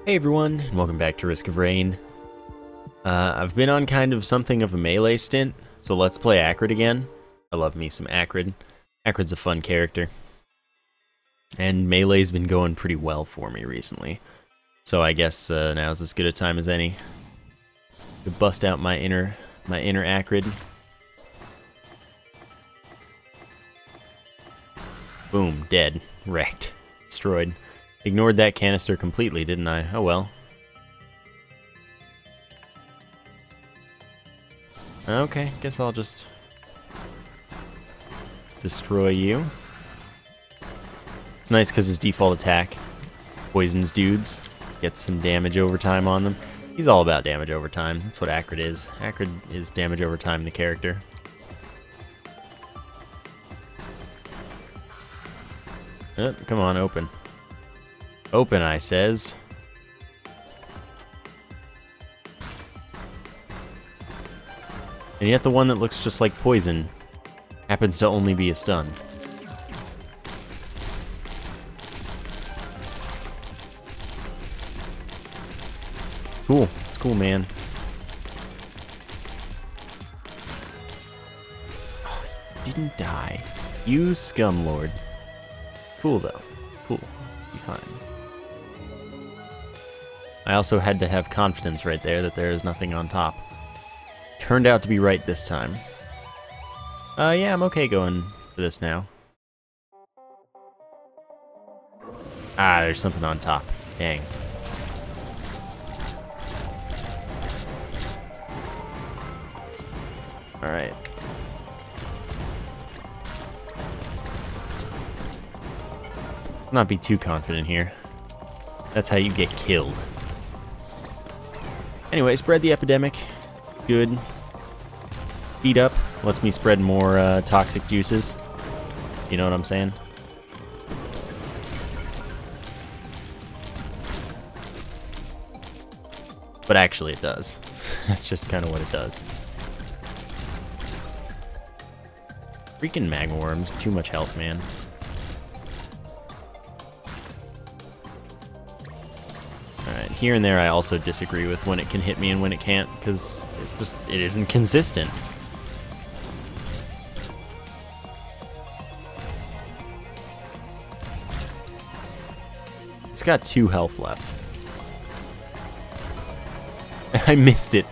Hey everyone, and welcome back to Risk of Rain. I've been on kind of something of a melee stint, so let's play Acrid again. I love me some Acrid. Acrid's a fun character. And melee's been going pretty well for me recently. So I guess now's as good a time as any to bust out my inner Acrid. Boom, dead, wrecked, destroyed. Ignored that canister completely, didn't I? Oh well. Okay, guess I'll just destroy you. It's nice because his default attack poisons dudes, gets some damage over time on them. He's all about damage over time. That's what Acrid is. Acrid is damage over time, the character. Oh, come on, open. Open, I says. And yet the one that looks just like poison happens to only be a stun. Cool. It's cool, man. Oh, you didn't die. You scumlord. Cool, though. Cool. Be fine. I also had to have confidence right there that there is nothing on top. Turned out to be right this time. Yeah, I'm okay going for this now. Ah, there's something on top. Dang. Alright. Not be too confident here. That's how you get killed. Anyway, spread the epidemic. Good. Speed up. Lets me spread more toxic juices. You know what I'm saying? But actually it does. That's just kind of what it does. Freaking Magma Worms. Too much health, man. Alright, here and there I also disagree with when it can hit me and when it can't, because it isn't consistent. It's got 2 health left. I missed it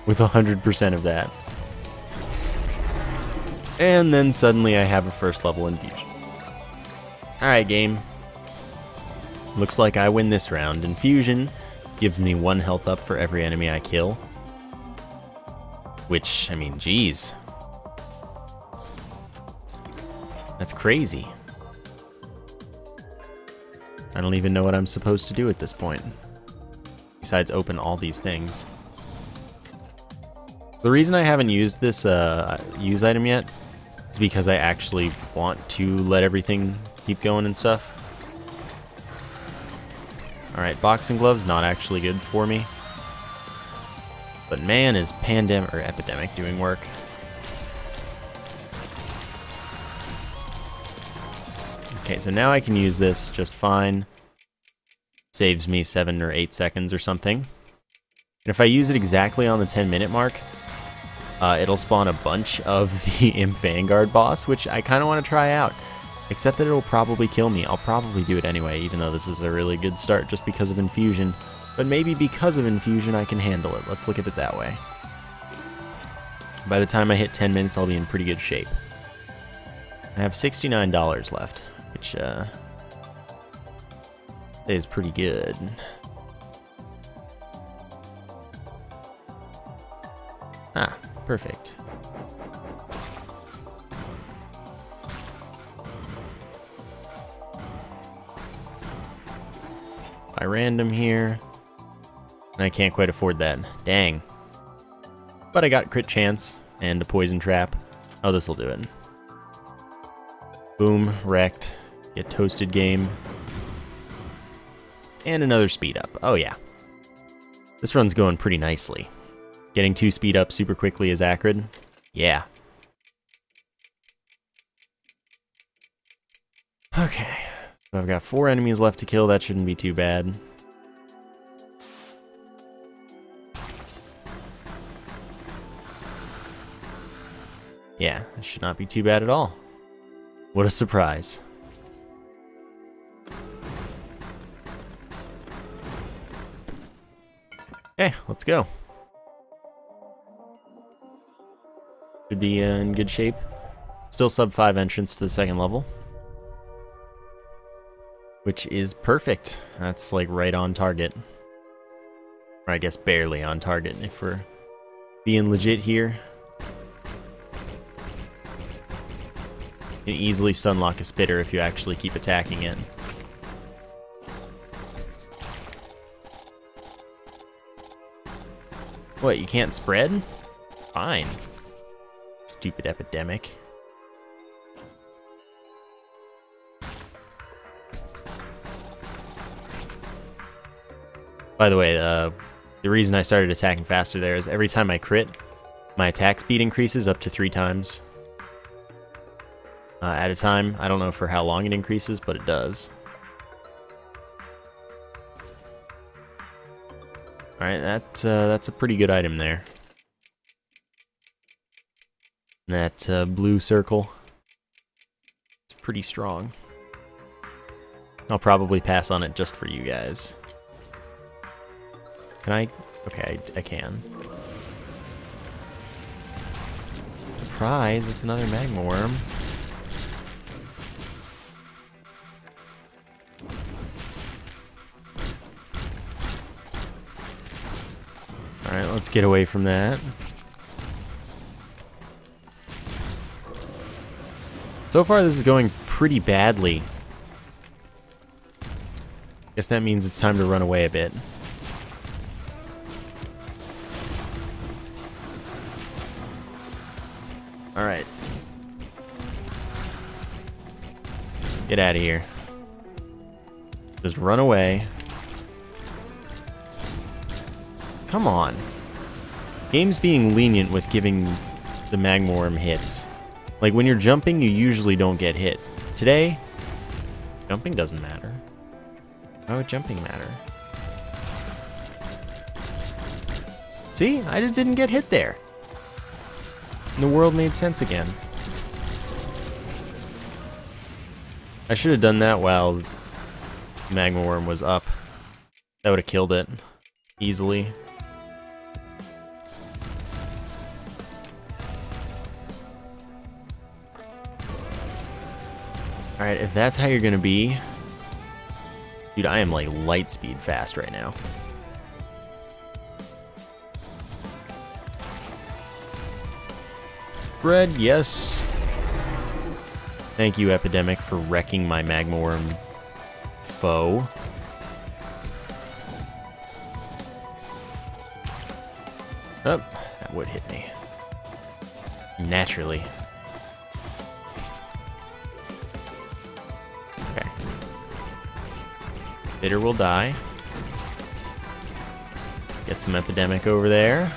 with 100% of that. And then suddenly I have a first level infusion. Alright, game. Looks like I win this round. Infusion gives me 1 health up for every enemy I kill. Which, I mean, geez. That's crazy. I don't even know what I'm supposed to do at this point. Besides open all these things. The reason I haven't used this use item yet is because I actually want to let everything keep going and stuff. Alright, boxing gloves, not actually good for me. But man, is pandemic or epidemic doing work. Okay, so now I can use this just fine. Saves me 7 or 8 seconds or something. And if I use it exactly on the 10-minute mark, it'll spawn a bunch of the Imp Vanguard boss, which I kind of want to try out. Except that it'll probably kill me. I'll probably do it anyway, even though this is a really good start just because of infusion. But maybe because of infusion I can handle it. Let's look at it that way. By the time I hit 10 minutes, I'll be in pretty good shape. I have $69 left, which is pretty good. Ah, perfect. By random here. And I can't quite afford that. Dang. But I got crit chance and a poison trap. Oh, this'll do it. Boom, wrecked. Get toasted, game. And another speed up. Oh yeah. This run's going pretty nicely. Getting 2 speed up super quickly is Acrid. Yeah. Okay. So I've got 4 enemies left to kill. That shouldn't be too bad. Yeah, that should not be too bad at all. What a surprise. Okay, let's go. Should be in good shape. Still sub 5 entrance to the second level, which is perfect. That's like right on target. Or I guess barely on target if we're being legit here. You can easily stun lock a spitter if you actually keep attacking it. What, you can't spread? Fine. Stupid epidemic. By the way, the reason I started attacking faster there is every time I crit, my attack speed increases up to 3 times at a time. I don't know for how long it increases, but it does. Alright, that's a pretty good item there. That blue circle, it's pretty strong. I'll probably pass on it just for you guys. Can I? Okay, I can. Surprise, it's another Magma Worm. Alright, let's get away from that. So far, this is going pretty badly. Guess that means it's time to run away a bit. Alright. Get out of here. Just run away. Come on. Game's being lenient with giving the Magma Worm hits. Like, when you're jumping, you usually don't get hit. Today, jumping doesn't matter. Why would jumping matter? See? I just didn't get hit there. And the world made sense again. I should have done that while Magma Worm was up. That would have killed it easily. Alright, if that's how you're gonna be... Dude, I am like light speed fast right now. Bread, yes. Thank you, Epidemic, for wrecking my Magma Worm foe. Oh, that would hit me. Naturally. Okay. Bitter will die. Get some Epidemic over there.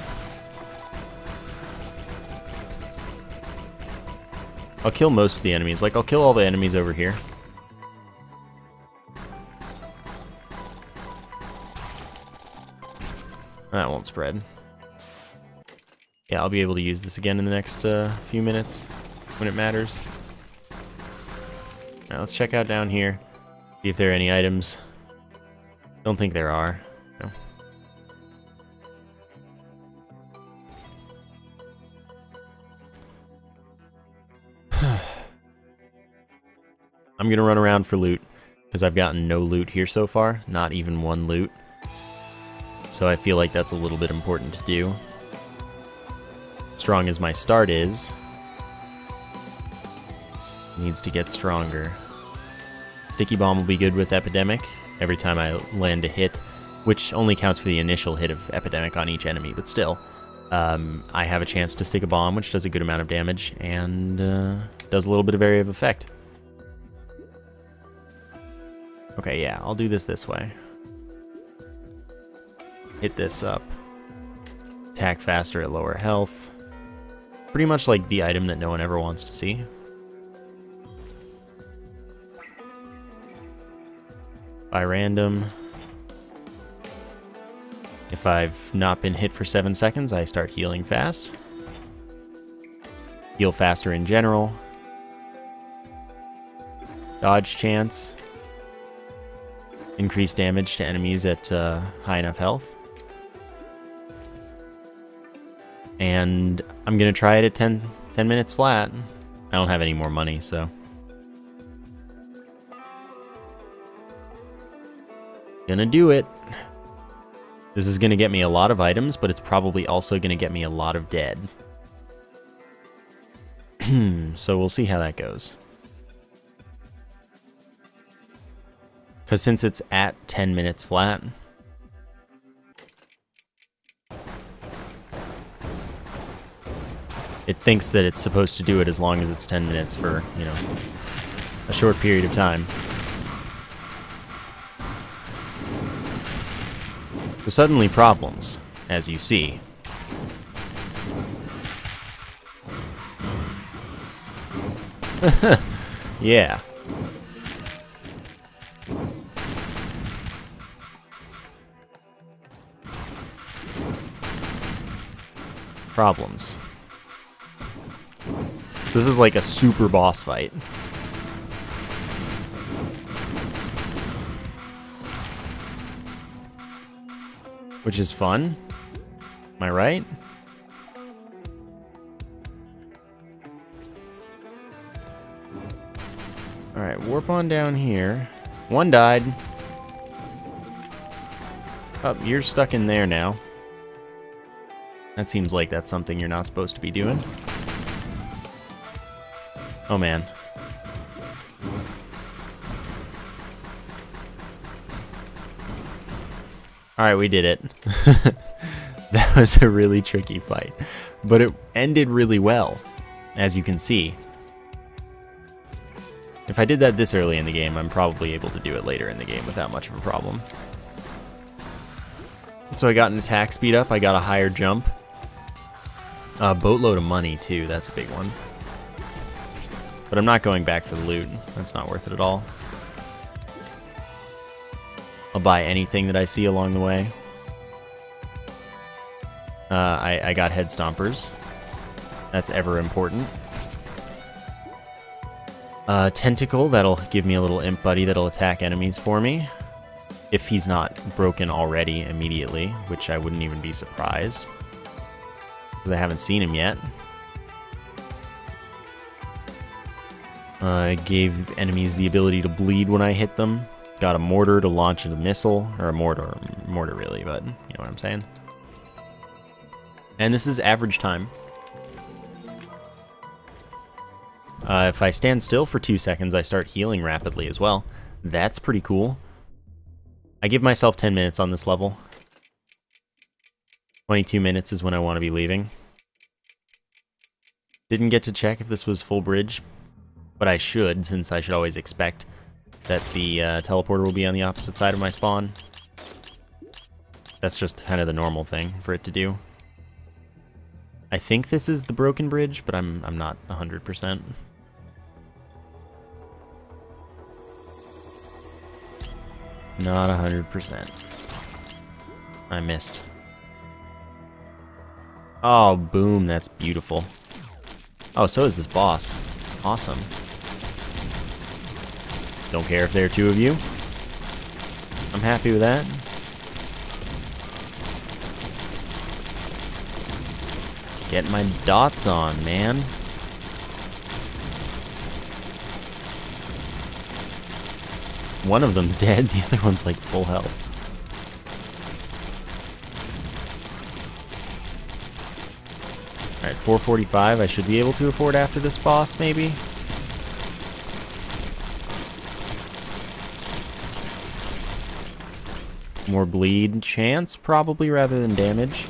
I'll kill most of the enemies. Like, I'll kill all the enemies over here. That won't spread. Yeah, I'll be able to use this again in the next few minutes when it matters. Now let's check out down here. See if there are any items. Don't think there are. No. I'm gonna run around for loot, because I've gotten no loot here so far, not even one loot. So I feel like that's a little bit important to do. Strong as my start is, needs to get stronger. Sticky Bomb will be good with Epidemic every time I land a hit, which only counts for the initial hit of Epidemic on each enemy, but still. I have a chance to stick a bomb, which does a good amount of damage, and does a little bit of area of effect. Okay, yeah, I'll do this way. Hit this up. Attack faster at lower health. Pretty much like the item that no one ever wants to see. By random. If I've not been hit for 7 seconds, I start healing fast. heal faster in general. Dodge chance. Increase damage to enemies at high enough health. And I'm gonna try it at 10 minutes flat. I don't have any more money, so. Gonna do it. This is gonna get me a lot of items, but it's probably also gonna get me a lot of dead. So we'll see how that goes. Because since it's at 10 minutes flat, it thinks that it's supposed to do it as long as it's 10 minutes for, you know, a short period of time. So suddenly problems, as you see. Yeah. Problems. So this is like a super boss fight. Which is fun. Am I right? Alright, warp on down here. One died. Oh, you're stuck in there now. That seems like that's something you're not supposed to be doing. Oh man. Alright, we did it. That was a really tricky fight. But it ended really well, as you can see. If I did that this early in the game, I'm probably able to do it later in the game without much of a problem. So I got an attack speed up, I got a higher jump. A boatload of money too, that's a big one. But I'm not going back for the loot, that's not worth it at all. I'll buy anything that I see along the way. I got head stompers. That's ever important. Tentacle, that'll give me a little imp buddy that'll attack enemies for me. If he's not broken already immediately, which I wouldn't even be surprised. Because I haven't seen him yet. I gave enemies the ability to bleed when I hit them. Got a mortar to launch a missile, or a mortar really, but you know what I'm saying. And this is average time. If I stand still for 2 seconds, I start healing rapidly as well. That's pretty cool. I give myself 10 minutes on this level. 22 minutes is when I want to be leaving. Didn't get to check if this was full bridge, but I should, since I should always expect that the teleporter will be on the opposite side of my spawn. That's just kind of the normal thing for it to do. I think this is the broken bridge, but I'm not 100%. Not 100%. I missed. Oh, boom, that's beautiful. Oh, so is this boss. Awesome. Don't care if there are two of you. I'm happy with that. Getting my dots on, man. One of them's dead, the other one's like full health. Alright, 445 I should be able to afford after this boss, maybe? More bleed chance, probably, rather than damage.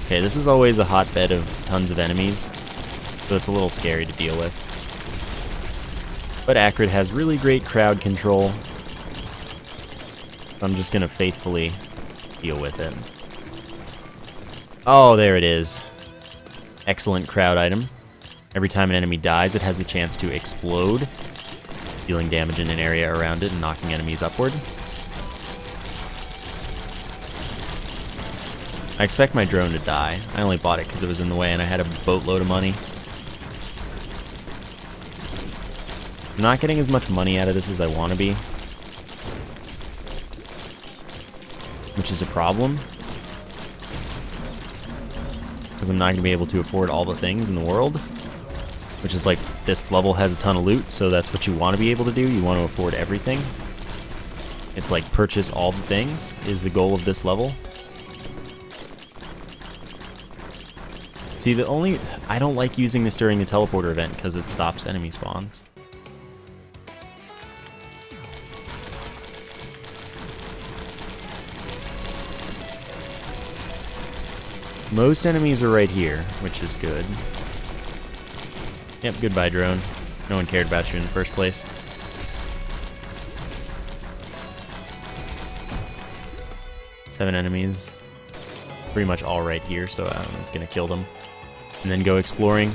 Okay, this is always a hotbed of tons of enemies, so it's a little scary to deal with. But Acrid has really great crowd control. I'm just gonna faithfully deal with it. Oh, there it is. Excellent crowd item. Every time an enemy dies, it has the chance to explode, dealing damage in an area around it and knocking enemies upward. I expect my drone to die. I only bought it because it was in the way and I had a boatload of money. I'm not getting as much money out of this as I want to be, which is a problem, because I'm not going to be able to afford all the things in the world, which is like, this level has a ton of loot, so that's what you want to be able to do. You want to afford everything. It's like purchase all the things is the goal of this level. See, I don't like using this during the teleporter event because it stops enemy spawns. Most enemies are right here, which is good. Yep, goodbye drone. No one cared about you in the first place. Seven enemies. Pretty much all right here, so I'm gonna kill them. And then go exploring.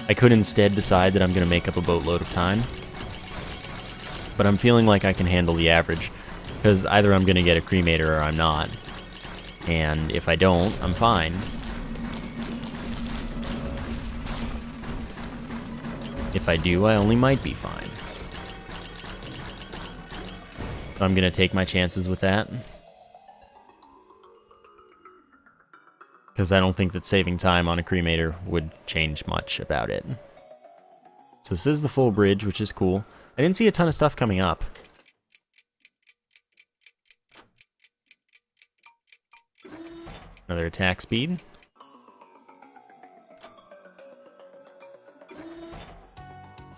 I could instead decide that I'm gonna make up a boatload of time. But I'm feeling like I can handle the average, because either I'm gonna get a Crenator or I'm not. And if I don't, I'm fine. If I do, I only might be fine. So I'm gonna take my chances with that. Because I don't think that saving time on a Crenator would change much about it. So this is the full bridge, which is cool. I didn't see a ton of stuff coming up. Another attack speed.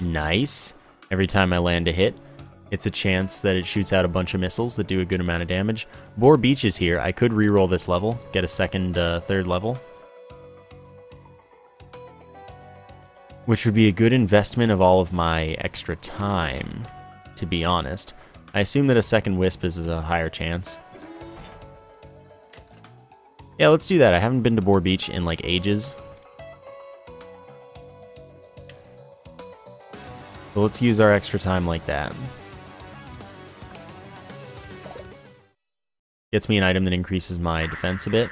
Nice. Every time I land a hit, it's a chance that it shoots out a bunch of missiles that do a good amount of damage. Boar Beach is here. I could reroll this level, get a second, third level. Which would be a good investment of all of my extra time, to be honest. I assume that a second Wisp is a higher chance. Yeah, let's do that. I haven't been to Boar Beach in like ages. So let's use our extra time like that. Gets me an item that increases my defense a bit.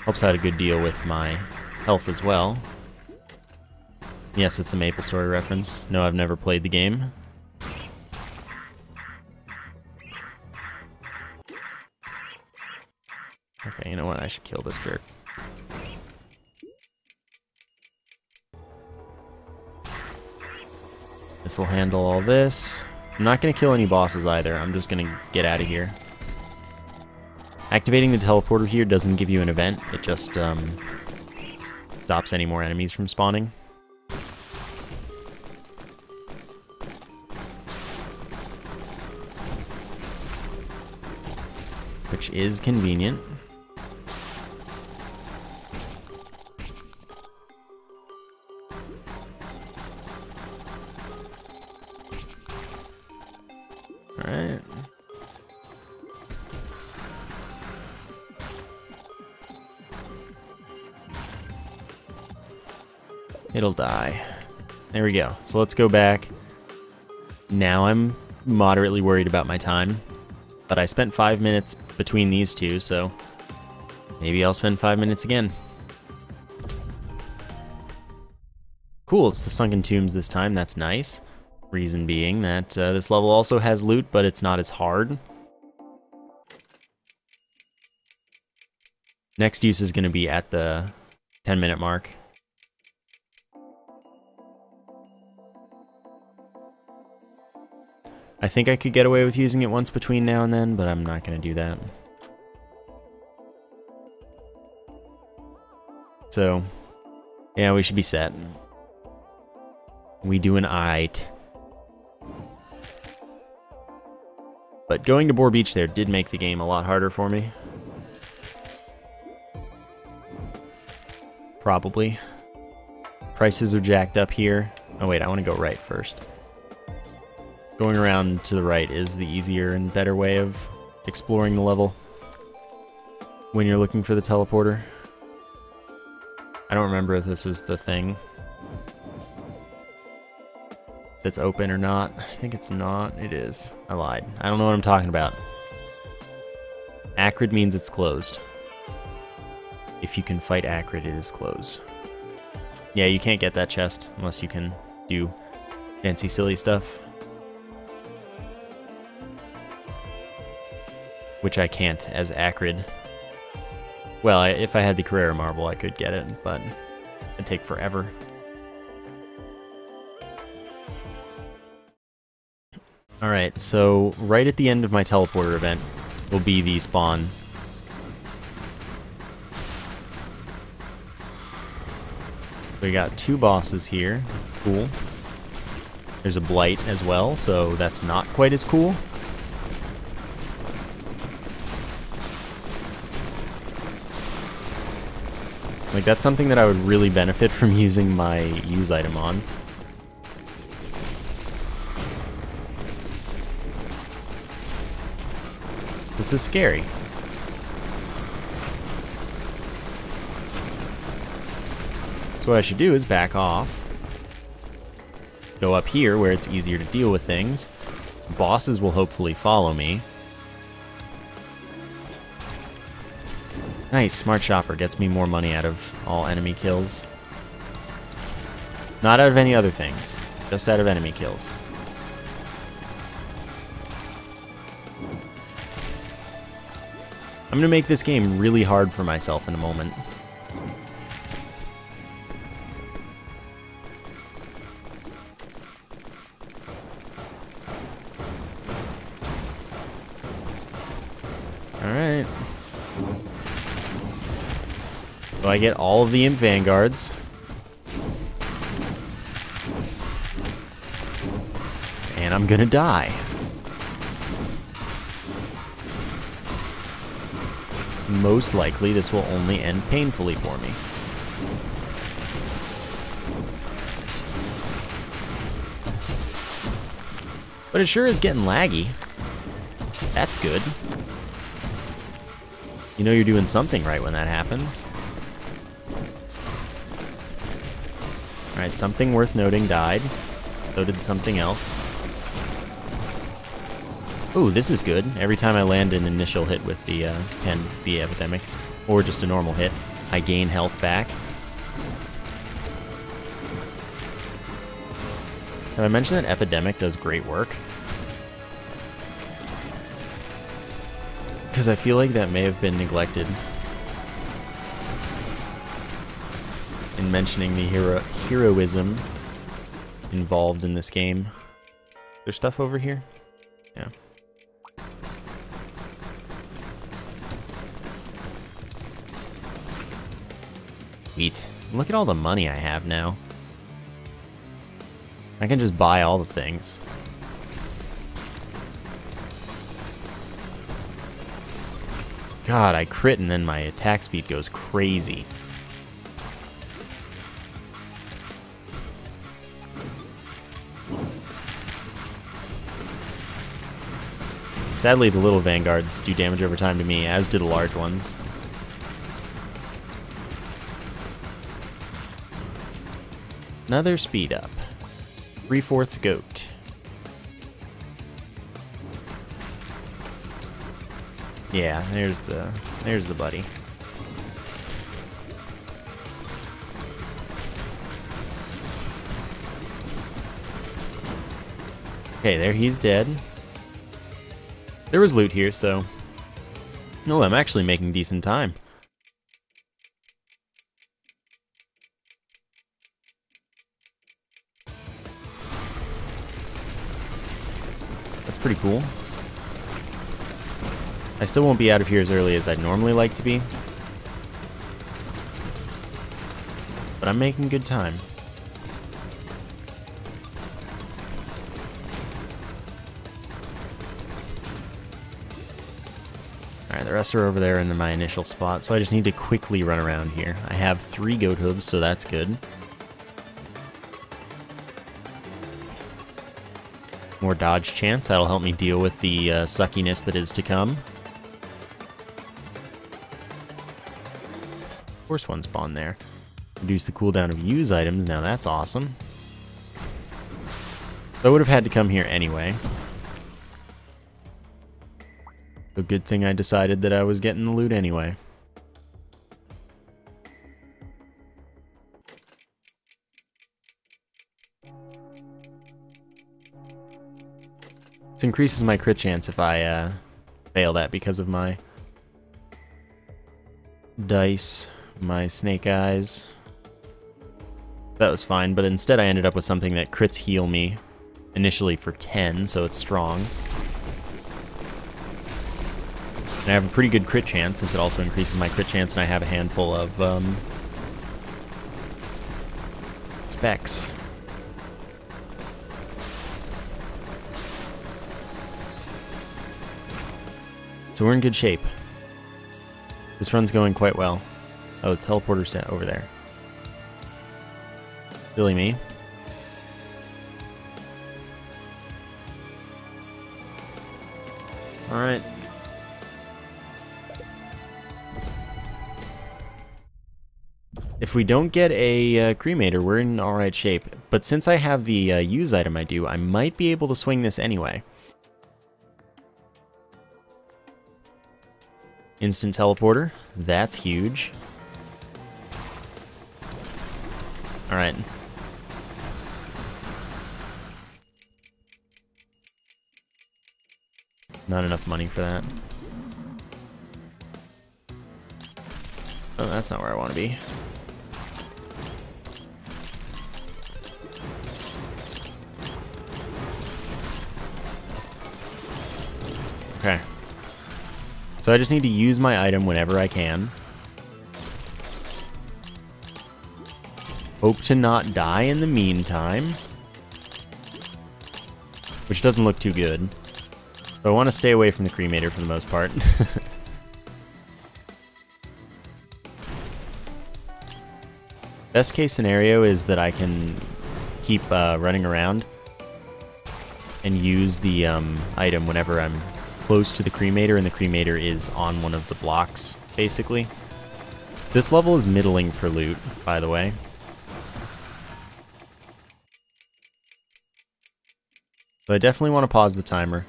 Helps out a good deal with my health as well. Yes, it's a MapleStory reference. No, I've never played the game. Okay, you know what? I should kill this jerk. This'll handle all this. I'm not gonna kill any bosses either. I'm just gonna get out of here. Activating the teleporter here doesn't give you an event. It just stops any more enemies from spawning. Which is convenient. Alright. It'll die. There we go. So let's go back. Now I'm moderately worried about my time. But I spent 5 minutes between these two, so maybe I'll spend 5 minutes again. Cool, it's the Sunken Tombs this time. That's nice. Reason being that this level also has loot, but it's not as hard. Next use is going to be at the 10-minute mark. I think I could get away with using it once between now and then, but I'm not going to do that. So, yeah, we should be set. We do an aight. But going to Boar Beach there did make the game a lot harder for me. Probably. Prices are jacked up here. Oh wait, I want to go right first. Going around to the right is the easier and better way of exploring the level when you're looking for the teleporter. I don't remember if this is the thing. That's open or not. I think it's not. It is. I lied. I don't know what I'm talking about. Acrid means it's closed. If you can fight Acrid, it is closed. Yeah, you can't get that chest unless you can do fancy silly stuff. Which I can't as Acrid. Well, if I had the Crenator marble, I could get it, but it'd take forever. Alright, so right at the end of my teleporter event will be the spawn. We got 2 bosses here. That's cool. There's a blight as well, so that's not quite as cool. Like, that's something that I would really benefit from using my use item on. This is scary. So what I should do is back off. Go up here where it's easier to deal with things. Bosses will hopefully follow me. Nice, Smart Shopper gets me more money out of all enemy kills. Not out of any other things, just out of enemy kills. I'm gonna make this game really hard for myself in a moment. Alright. So I get all of the Imp Vanguards. And I'm gonna die. Most likely, this will only end painfully for me. But it sure is getting laggy. That's good. You know you're doing something right when that happens. Alright, something worth noting died. So did something else. Ooh, this is good. Every time I land an initial hit with the epidemic, or just a normal hit, I gain health back. Have I mentioned that epidemic does great work? Because I feel like that may have been neglected in mentioning the heroism involved in this game. There's stuff over here? Yeah. Sweet. Look at all the money I have now. I can just buy all the things. God, I crit and then my attack speed goes crazy. Sadly, the little vanguards do damage over time to me, as do the large ones. Another speed up. 3/4 goat. Yeah, there's the buddy. Okay, there he's dead. There was loot here, so... No, I'm actually making decent time. That's pretty cool. I still won't be out of here as early as I'd normally like to be. But I'm making good time. Alright, the rest are over there in my initial spot, so I just need to quickly run around here. I have 3 goat hooves, so that's good. More dodge chance, that'll help me deal with the suckiness that is to come. Of course one spawned there. Reduce the cooldown of use items, now that's awesome. So I would have had to come here anyway. A good thing I decided that I was getting the loot anyway. This increases my crit chance if I fail that because of my dice, my snake eyes. That was fine, but instead I ended up with something that crits heal me initially for 10, so it's strong. And I have a pretty good crit chance since it also increases my crit chance, and I have a handful of specs. So we're in good shape. This run's going quite well. Oh, the teleporter's over there. Silly me. Alright. If we don't get a Crenator, we're in alright shape. But since I have the use item I might be able to swing this anyway. Instant teleporter. That's huge. Alright. Not enough money for that. Oh, that's not where I want to be. Okay. So I just need to use my item whenever I can. Hope to not die in the meantime. Which doesn't look too good. But I want to stay away from the Crenator for the most part. Best case scenario is that I can keep running around and use the item whenever I'm close to the Crenator and the Crenator is on one of the blocks, basically. This level is middling for loot, by the way. So I definitely want to pause the timer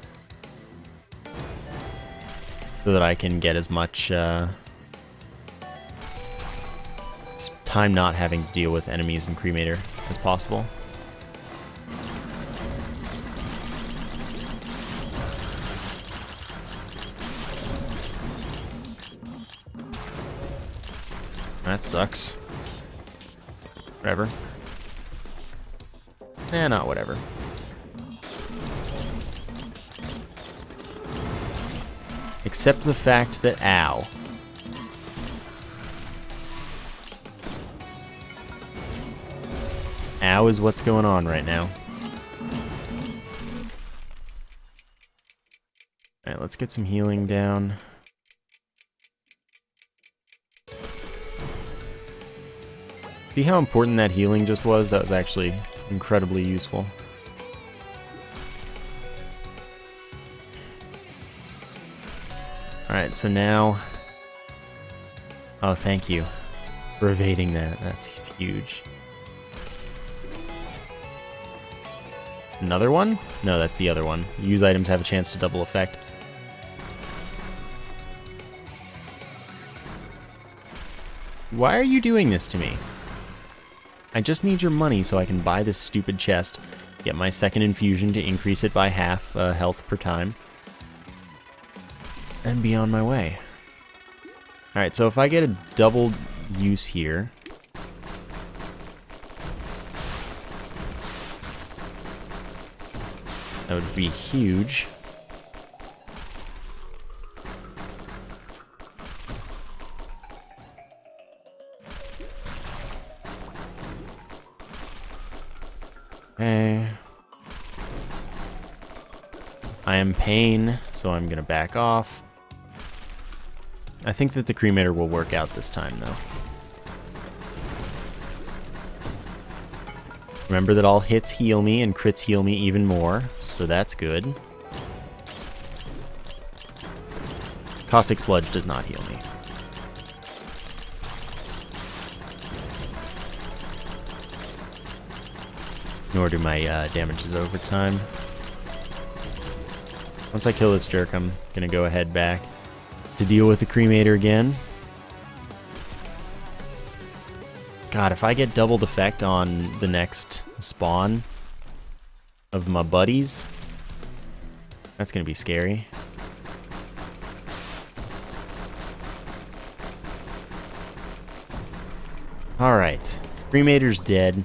so that I can get as much time not having to deal with enemies in Crenator as possible. That sucks. Whatever. Eh, not whatever. Except the fact that, ow. Ow is what's going on right now. Alright, let's get some healing down. See how important that healing just was? That was actually incredibly useful. Alright, so now... Oh, thank you for evading that. That's huge. Another one? No, that's the other one. Use items have a chance to double effect. Why are you doing this to me? I just need your money so I can buy this stupid chest, get my second infusion to increase it by half health per time, and be on my way. Alright, so if I get a double use here, that would be huge. Okay. I am pain, so I'm gonna back off. I think that the Crenator will work out this time, though. Remember that all hits heal me and crits heal me even more, so that's good. Caustic Sludge does not heal me. Nor do my damages over time. Once I kill this jerk, I'm gonna go ahead back to deal with the Crenator again. God, if I get double defect on the next spawn of my buddies, that's gonna be scary. Alright, Crenator's dead.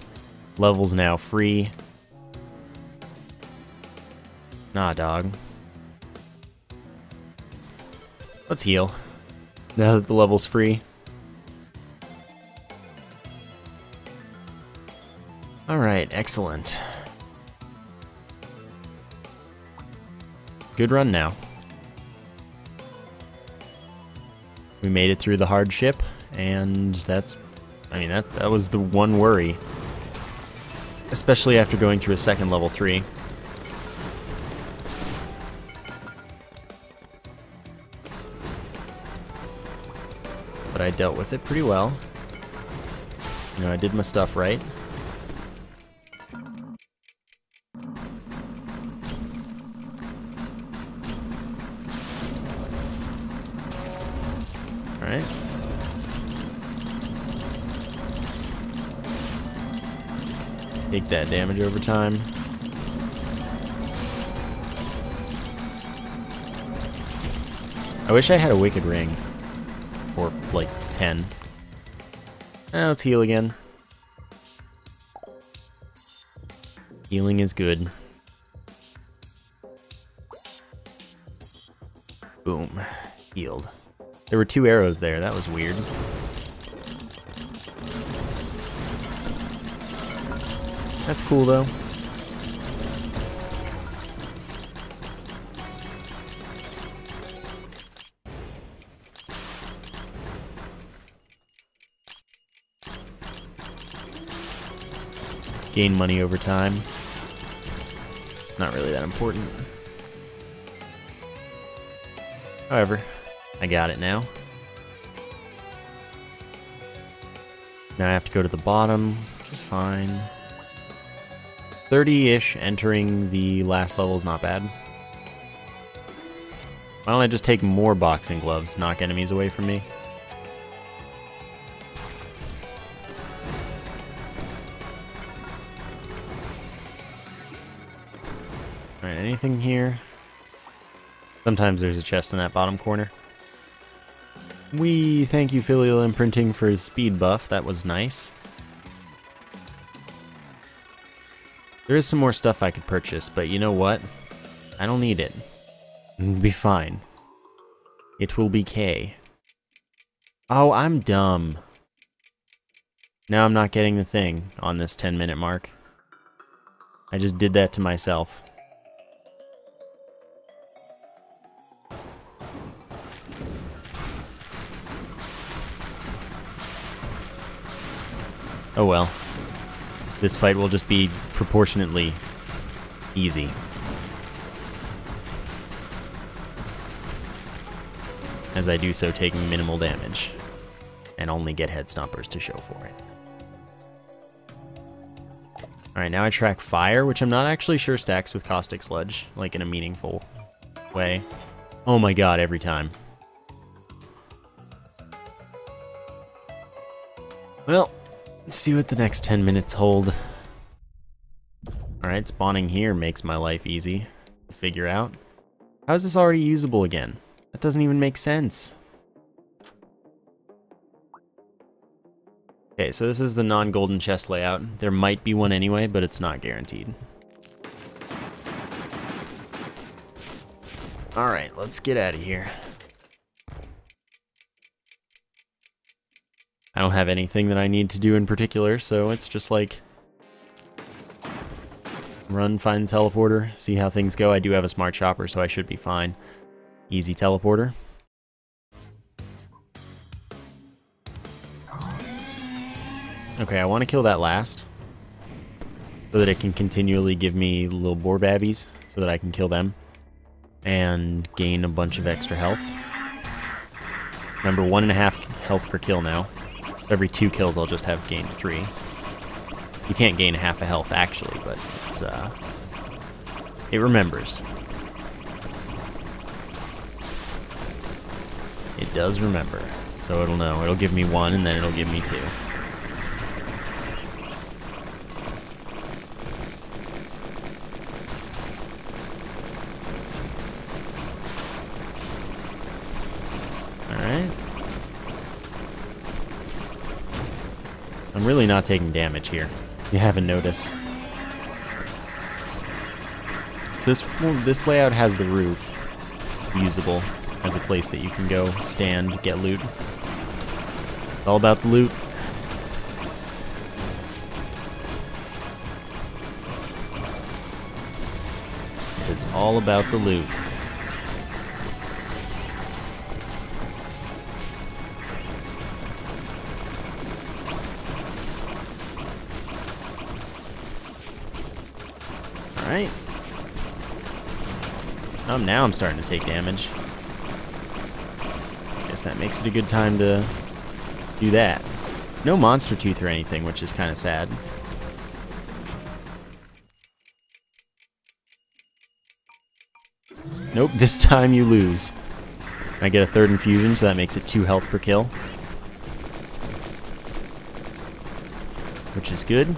Level's now free. Nah, dog. Let's heal, now that the level's free. Alright, excellent. Good run now. We made it through the hardship, and that's, I mean, that was the one worry. Especially after going through a second level 3. But I dealt with it pretty well. You know, I did my stuff right. Alright. Take that damage over time. I wish I had a Wicked Ring. Or, like, 10. Let's heal again. Healing is good. Boom. Healed. There were 2 arrows there, that was weird. That's cool, though. Gain money over time. Not really that important. However, I got it now. Now I have to go to the bottom, which is fine. 30-ish entering the last level is not bad. Why don't I just take more boxing gloves, knock enemies away from me? Alright, anything here? Sometimes there's a chest in that bottom corner. We thank you, Filial Imprinting, for his speed buff. That was nice. There is some more stuff I could purchase, but you know what? I don't need it. It'll be fine. It will be K. Oh, I'm dumb. Now I'm not getting the thing on this 10-minute mark. I just did that to myself. Oh well. This fight will just be proportionately easy. As I do so taking minimal damage. And only get head stompers to show for it. Alright, now I track fire, which I'm not actually sure stacks with caustic sludge, like in a meaningful way. Oh my god, every time. Well, let's see what the next 10 minutes hold. Alright, spawning here makes my life easy to figure out. How is this already usable again? That doesn't even make sense. Okay, so this is the non-golden chest layout. There might be one anyway, but it's not guaranteed. Alright, let's get out of here. I don't have anything that I need to do in particular, so it's just like run, find the teleporter, see how things go. I do have a smart shopper, so I should be fine. Easy teleporter. Okay, I want to kill that last so that it can continually give me little boar babbies so that I can kill them and gain a bunch of extra health. Remember, 1.5 health per kill now. Every 2 kills I'll just have gained 3. You can't gain half a health, actually, but it's, it remembers. It does remember, so it'll know. It'll give me 1, and then it'll give me 2. Alright. I'm really not taking damage here. You haven't noticed. So this layout has the roof usable as a place that you can go stand, get loot. It's all about the loot. It's all about the loot. Alright. Now I'm starting to take damage. Guess that makes it a good time to do that. No monster tooth or anything, which is kind of sad. Nope, this time you lose. I get a 3rd infusion, so that makes it 2 health per kill. Which is good.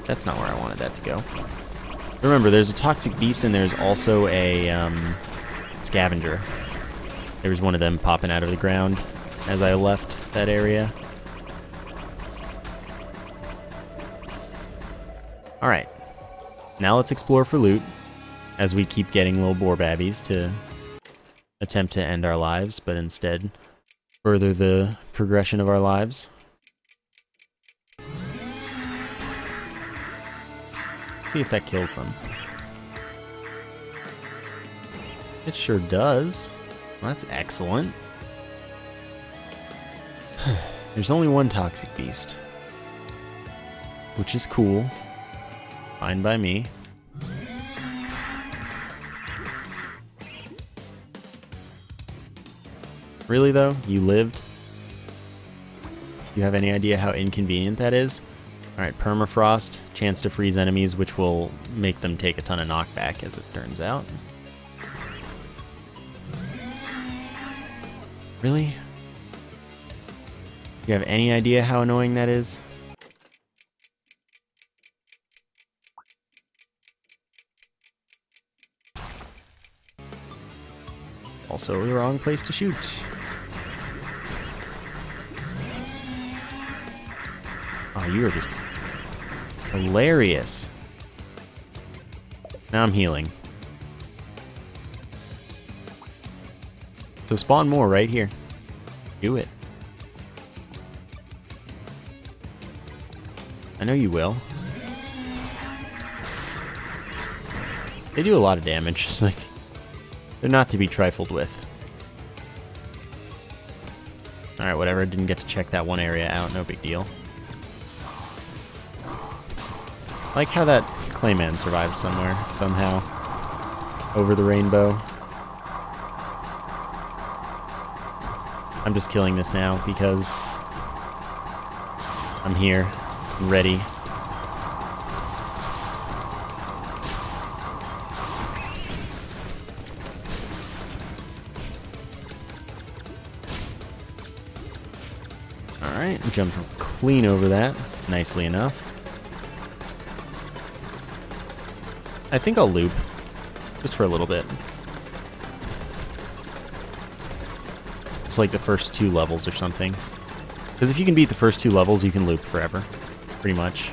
That's not where I wanted that to go. Remember, there's a toxic beast and there's also a scavenger. There was one of them popping out of the ground as I left that area. Alright. Now let's explore for loot as we keep getting little boar babbies to attempt to end our lives, but instead further the progression of our lives. See if that kills them. It sure does. Well, that's excellent. There's only one toxic beast, which is cool. Fine by me. Really though? You lived? You have any idea how inconvenient that is? Alright, permafrost, chance to freeze enemies, which will make them take a ton of knockback, as it turns out. Really? Do you have any idea how annoying that is? Also the wrong place to shoot. Oh, you are just hilarious. Now I'm healing. So spawn more right here. Do it. I know you will. They do a lot of damage. Like, they're not to be trifled with. Alright, whatever. Didn't get to check that one area out. No big deal. I like how that Clayman survived somewhere, somehow. Over the rainbow. I'm just killing this now because I'm here, ready. Alright, jumped clean over that, nicely enough. I think I'll loop, just for a little bit. It's like the first 2 levels or something. Because if you can beat the first 2 levels, you can loop forever, pretty much.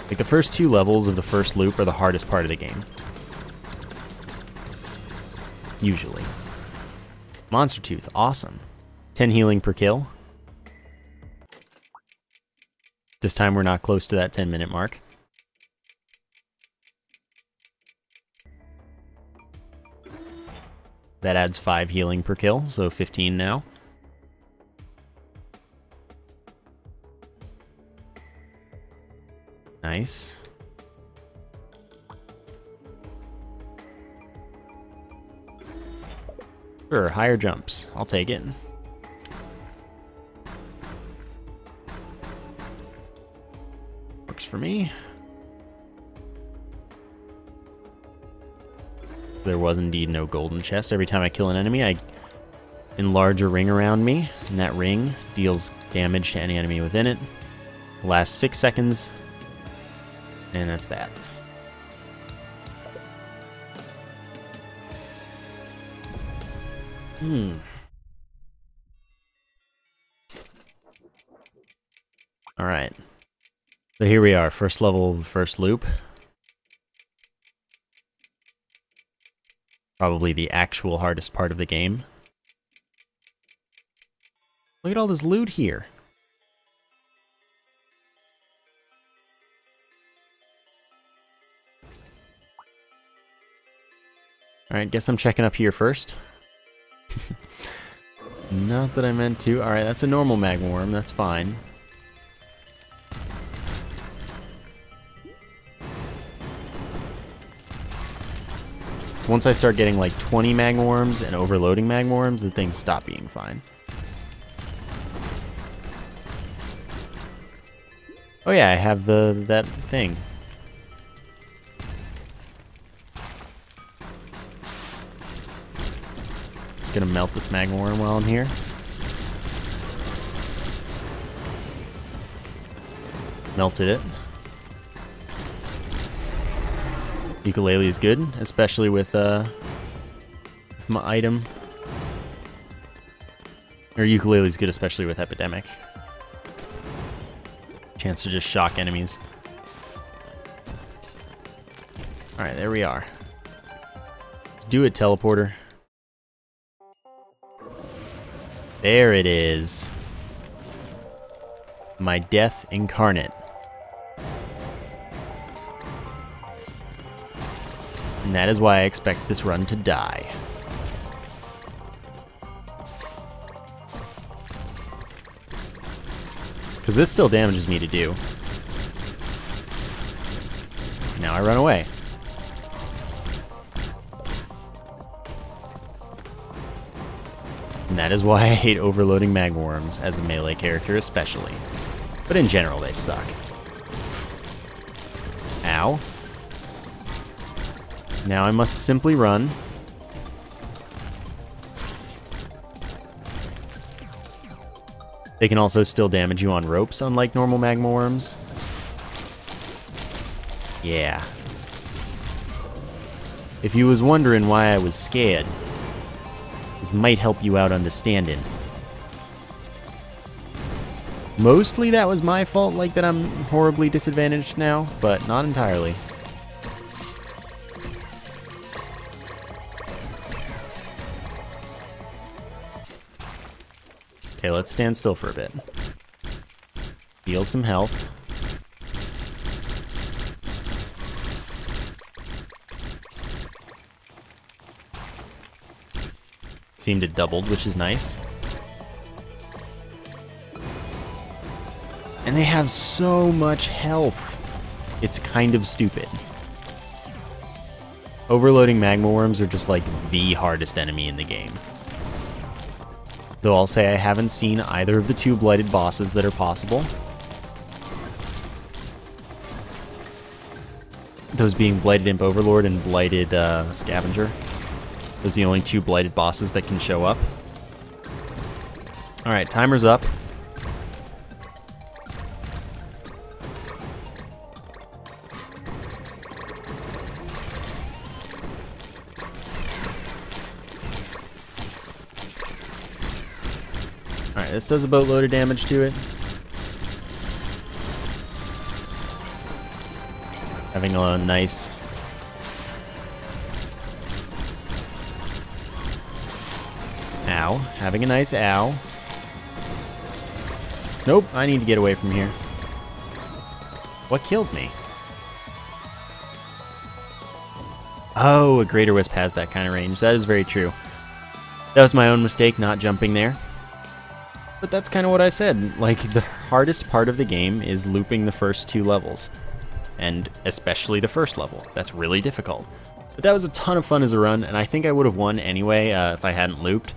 Like the first 2 levels of the first loop are the hardest part of the game. Usually. Monster Tooth, awesome. 10 healing per kill. This time we're not close to that 10-minute mark. That adds 5 healing per kill, so 15 now. Nice. Sure, higher jumps. I'll take it. for me. There was indeed no golden chest. Every time I kill an enemy, I enlarge a ring around me, and that ring deals damage to any enemy within it. Lasts 6 seconds, and that's that. Alright. So here we are, first level, first loop. Probably the actual hardest part of the game. Look at all this loot here. Alright, guess I'm checking up here first. Not that I meant to. Alright, that's a normal magma worm, that's fine. So once I start getting like 20 magma worms and overloading magma worms, the things stop being fine. Oh yeah, I have that thing. Gonna melt this magma worm while I'm here. Melted it. Ukulele is good, especially with my item. Or ukulele is good, especially with epidemic. Chance to just shock enemies. Alright, there we are. Let's do it, teleporter. There it is. My death incarnate. And that is why I expect this run to die. Because this still damages me to do. Now I run away. And that is why I hate overloading magma worms as a melee character especially. But in general, they suck. Ow. Now I must simply run. They can also still damage you on ropes, unlike normal magma worms. Yeah. If you was wondering why I was scared, this might help you out understanding. Mostly that was my fault, like that I'm horribly disadvantaged now, but not entirely. Okay, let's stand still for a bit. Heal some health. Seemed it doubled, which is nice. And they have so much health. It's kind of stupid. Overloading magma worms are just like the hardest enemy in the game. Though I'll say I haven't seen either of the two blighted bosses that are possible. Those being blighted Imp Overlord and blighted Scavenger. Those are the only two blighted bosses that can show up. Alright, timer's up. Alright, this does a boatload of damage to it. Having a nice... Ow. Having a nice ow. Nope, I need to get away from here. What killed me? Oh, a Greater Wisp has that kind of range. That is very true. That was my own mistake, not jumping there. But that's kind of what I said. Like, the hardest part of the game is looping the first two levels. And especially the first level. That's really difficult. But that was a ton of fun as a run, and I think I would have won anyway if I hadn't looped.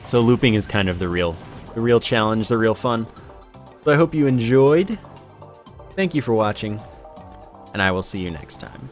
So looping is kind of the real challenge, the real fun. So I hope you enjoyed. Thank you for watching, and I will see you next time.